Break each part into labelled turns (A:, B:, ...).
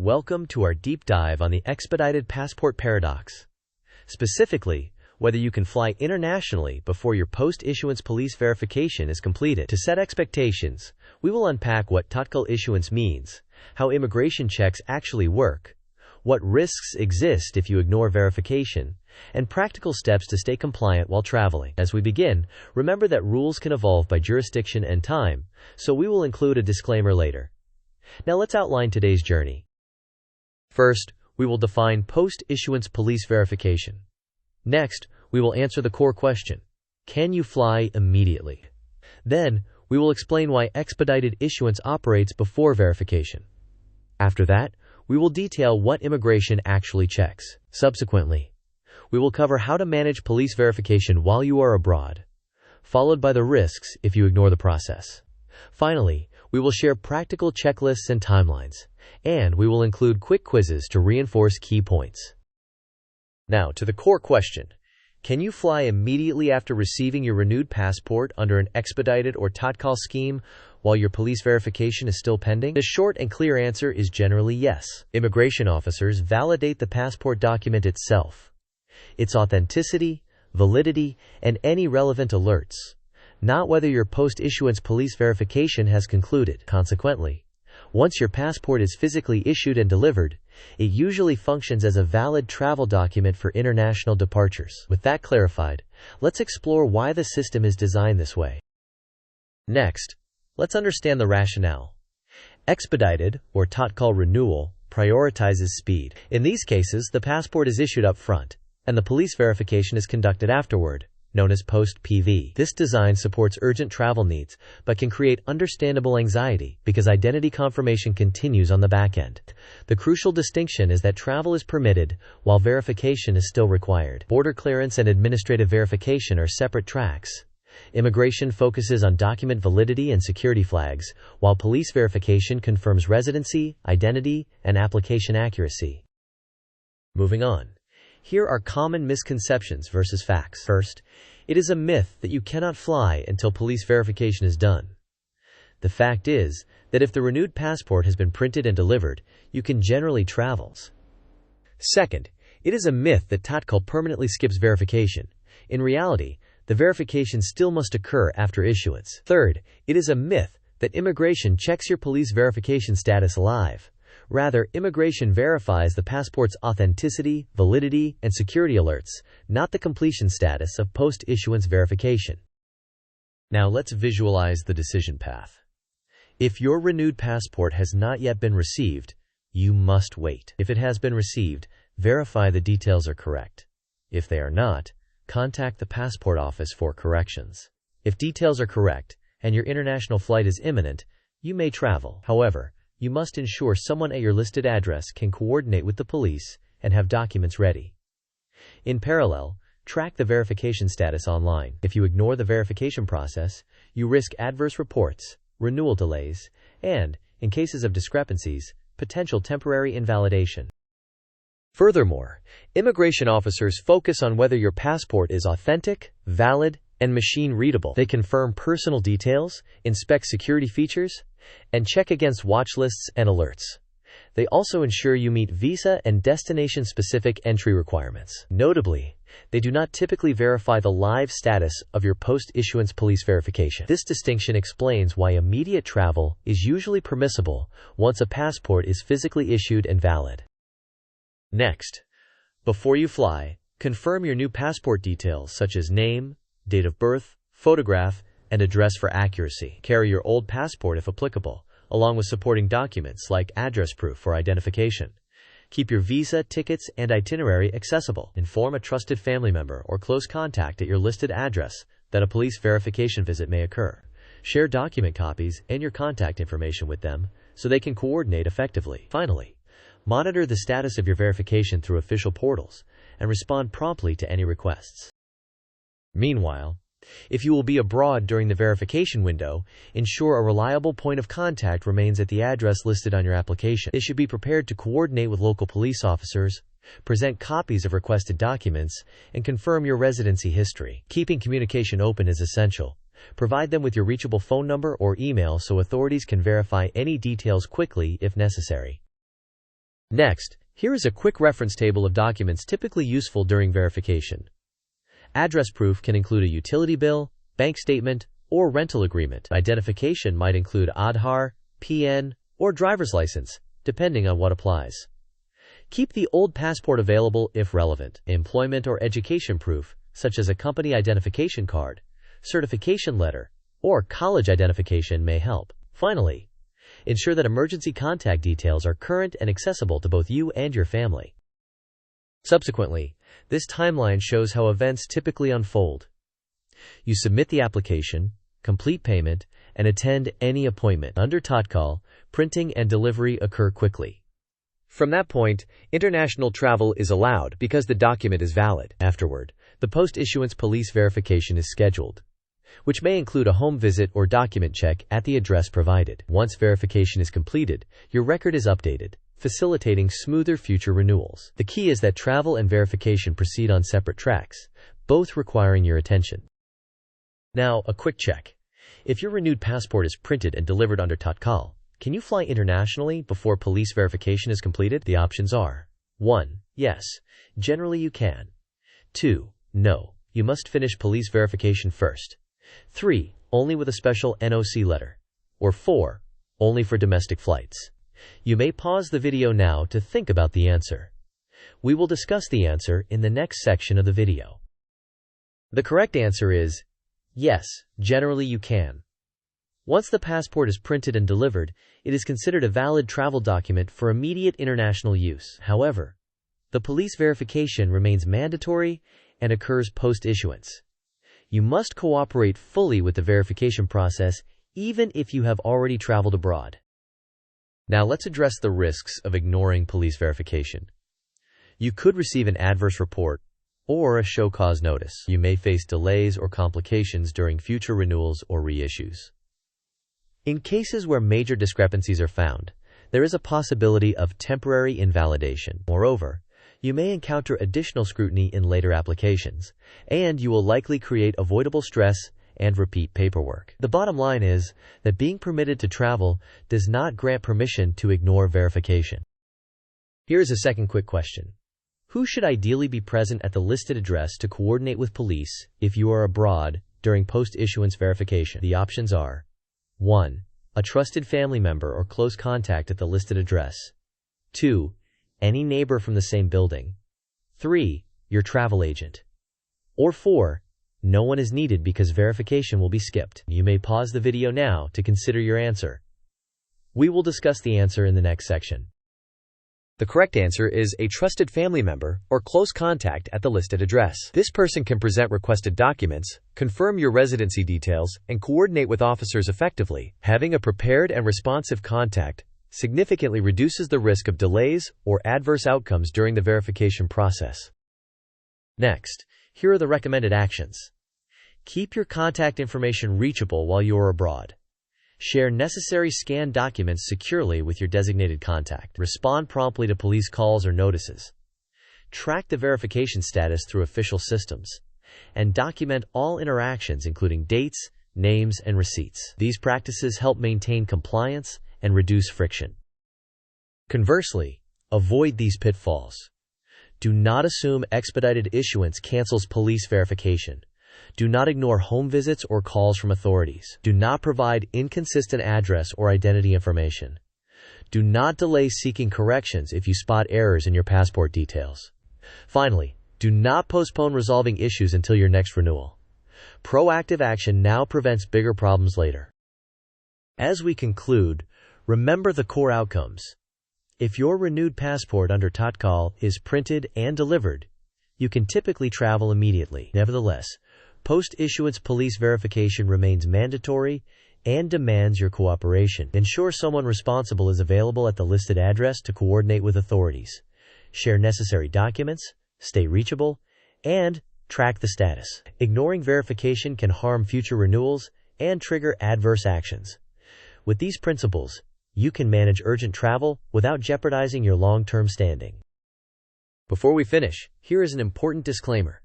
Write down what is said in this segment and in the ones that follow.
A: Welcome to our deep dive on the Expedited Passport Paradox. Specifically, whether you can fly internationally before your post-issuance police verification is completed. To set expectations, we will unpack what Tatkal issuance means, how immigration checks actually work, what risks exist if you ignore verification, and practical steps to stay compliant while traveling. As we begin, remember that rules can evolve by jurisdiction and time, so we will include a disclaimer later. Now let's outline today's journey. First, we will define post-issuance police verification. Next, we will answer the core question: can you fly immediately? Then, we will explain why expedited issuance operates before verification. After that, we will detail what immigration actually checks. Subsequently, we will cover how to manage police verification while you are abroad, followed by the risks if you ignore the process. Finally, we will share practical checklists and timelines, and we will include quick quizzes to reinforce key points. Now, to the core question: can you fly immediately after receiving your renewed passport under an expedited or Tatkal scheme while your police verification is still pending? The short and clear answer is generally yes. Immigration officers validate the passport document itself, its authenticity, validity, and any relevant alerts, not whether your post-issuance police verification has concluded. Consequently, once your passport is physically issued and delivered, it usually functions as a valid travel document for international departures. With that clarified, let's explore why the system is designed this way. Next, let's understand the rationale. Expedited, or Tatkal renewal, prioritizes speed. In these cases, the passport is issued up front, and the police verification is conducted afterward, known as post-PV. This design supports urgent travel needs, but can create understandable anxiety because identity confirmation continues on the back end. The crucial distinction is that travel is permitted while verification is still required. Border clearance and administrative verification are separate tracks. Immigration focuses on document validity and security flags, while police verification confirms residency, identity, and application accuracy. Moving on. Here are common misconceptions versus facts. First, it is a myth that you cannot fly until police verification is done. The fact is that if the renewed passport has been printed and delivered, you can generally travel. Second, it is a myth that Tatkal permanently skips verification. In reality, the verification still must occur after issuance. Third, it is a myth that immigration checks your police verification status live. Rather, immigration verifies the passport's authenticity, validity, and security alerts, not the completion status of post-issuance verification. Now let's visualize the decision path. If your renewed passport has not yet been received, you must wait. If it has been received, verify the details are correct. If they are not, contact the passport office for corrections. If details are correct, and your international flight is imminent, you may travel. However, you must ensure someone at your listed address can coordinate with the police and have documents ready. In parallel, track the verification status online. If you ignore the verification process, you risk adverse reports, renewal delays, and, in cases of discrepancies, potential temporary invalidation. Furthermore, immigration officers focus on whether your passport is authentic, valid, and machine-readable. They confirm personal details, inspect security features, and check against watch lists and alerts. They also ensure you meet visa and destination-specific entry requirements. Notably, they do not typically verify the live status of your post-issuance police verification. This distinction explains why immediate travel is usually permissible once a passport is physically issued and valid. Next, before you fly, confirm your new passport details such as name, date of birth, photograph, and address for accuracy. Carry your old passport if applicable, along with supporting documents like address proof for identification. Keep your visa, tickets, and itinerary accessible. Inform a trusted family member or close contact at your listed address that a police verification visit may occur. Share document copies and your contact information with them so they can coordinate effectively. Finally, monitor the status of your verification through official portals and respond promptly to any requests. Meanwhile, if you will be abroad during the verification window, ensure a reliable point of contact remains at the address listed on your application. They should be prepared to coordinate with local police officers, present copies of requested documents, and confirm your residency history. Keeping communication open is essential. Provide them with your reachable phone number or email so authorities can verify any details quickly if necessary. Next, here is a quick reference table of documents typically useful during verification. Address proof can include a utility bill, bank statement, or rental agreement. Identification might include Aadhaar, PN, or driver's license, depending on what applies. Keep the old passport available if relevant. Employment or education proof, such as a company identification card, certification letter, or college identification may help. Finally, ensure that emergency contact details are current and accessible to both you and your family. Subsequently, this timeline shows how events typically unfold. You submit the application, complete payment, and attend any appointment. Under Tatkal, printing and delivery occur quickly. From that point, international travel is allowed because the document is valid. Afterward, the post-issuance police verification is scheduled, which may include a home visit or document check at the address provided. Once verification is completed, your record is updated, facilitating smoother future renewals. The key is that travel and verification proceed on separate tracks, both requiring your attention. Now, a quick check. If your renewed passport is printed and delivered under Tatkal, can you fly internationally before police verification is completed? The options are 1. Yes, generally you can. 2. No, you must finish police verification first. 3. Only with a special NOC letter. Or 4. Only for domestic flights. You may pause the video now to think about the answer. We will discuss the answer in the next section of the video. The correct answer is yes, generally you can. Once the passport is printed and delivered, it is considered a valid travel document for immediate international use. However, the police verification remains mandatory and occurs post-issuance. You must cooperate fully with the verification process even if you have already traveled abroad. Now let's address the risks of ignoring police verification. You could receive an adverse report or a show cause notice. You may face delays or complications during future renewals or reissues. In cases where major discrepancies are found, there is a possibility of temporary invalidation. Moreover, you may encounter additional scrutiny in later applications, and you will likely create avoidable stress and repeat paperwork. The bottom line is that being permitted to travel does not grant permission to ignore verification. Here is a second quick question. Who should ideally be present at the listed address to coordinate with police if you are abroad during post-issuance verification? The options are 1. A trusted family member or close contact at the listed address. 2. Any neighbor from the same building. 3. Your travel agent. Or 4. No one is needed because verification will be skipped. You may pause the video now to consider your answer. We will discuss the answer in the next section. The correct answer is a trusted family member or close contact at the listed address. This person can present requested documents, confirm your residency details, and coordinate with officers effectively. Having a prepared and responsive contact significantly reduces the risk of delays or adverse outcomes during the verification process. Next, here are the recommended actions. Keep your contact information reachable while you are abroad. Share necessary scanned documents securely with your designated contact. Respond promptly to police calls or notices. Track the verification status through official systems. And document all interactions including dates, names, and receipts. These practices help maintain compliance and reduce friction. Conversely, avoid these pitfalls. Do not assume expedited issuance cancels police verification. Do not ignore home visits or calls from authorities. Do not provide inconsistent address or identity information. Do not delay seeking corrections if you spot errors in your passport details. Finally, do not postpone resolving issues until your next renewal. Proactive action now prevents bigger problems later. As we conclude, remember the core outcomes. If your renewed passport under Tatkal is printed and delivered, you can typically travel immediately. Nevertheless, post-issuance police verification remains mandatory and demands your cooperation. Ensure someone responsible is available at the listed address to coordinate with authorities. Share necessary documents, stay reachable, and track the status. Ignoring verification can harm future renewals and trigger adverse actions. With these principles, you can manage urgent travel without jeopardizing your long-term standing. Before we finish, here is an important disclaimer.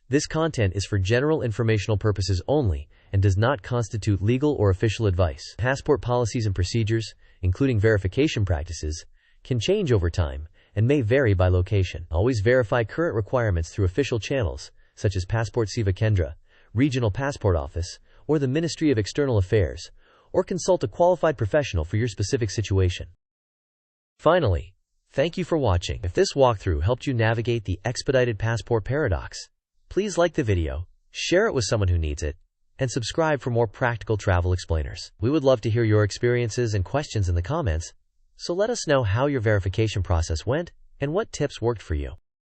A: This content is for general informational purposes only and does not constitute legal or official advice. Passport policies and procedures, including verification practices, can change over time, and may vary by location. Always verify current requirements through official channels, such as Passport Seva Kendra, Regional Passport Office, or the Ministry of External Affairs, or consult a qualified professional for your specific situation. Finally, thank you for watching. If this walkthrough helped you navigate the Expedited Passport Paradox, please like the video, share it with someone who needs it, and subscribe for more practical travel explainers. We would love to hear your experiences and questions in the comments, so let us know how your verification process went and what tips worked for you.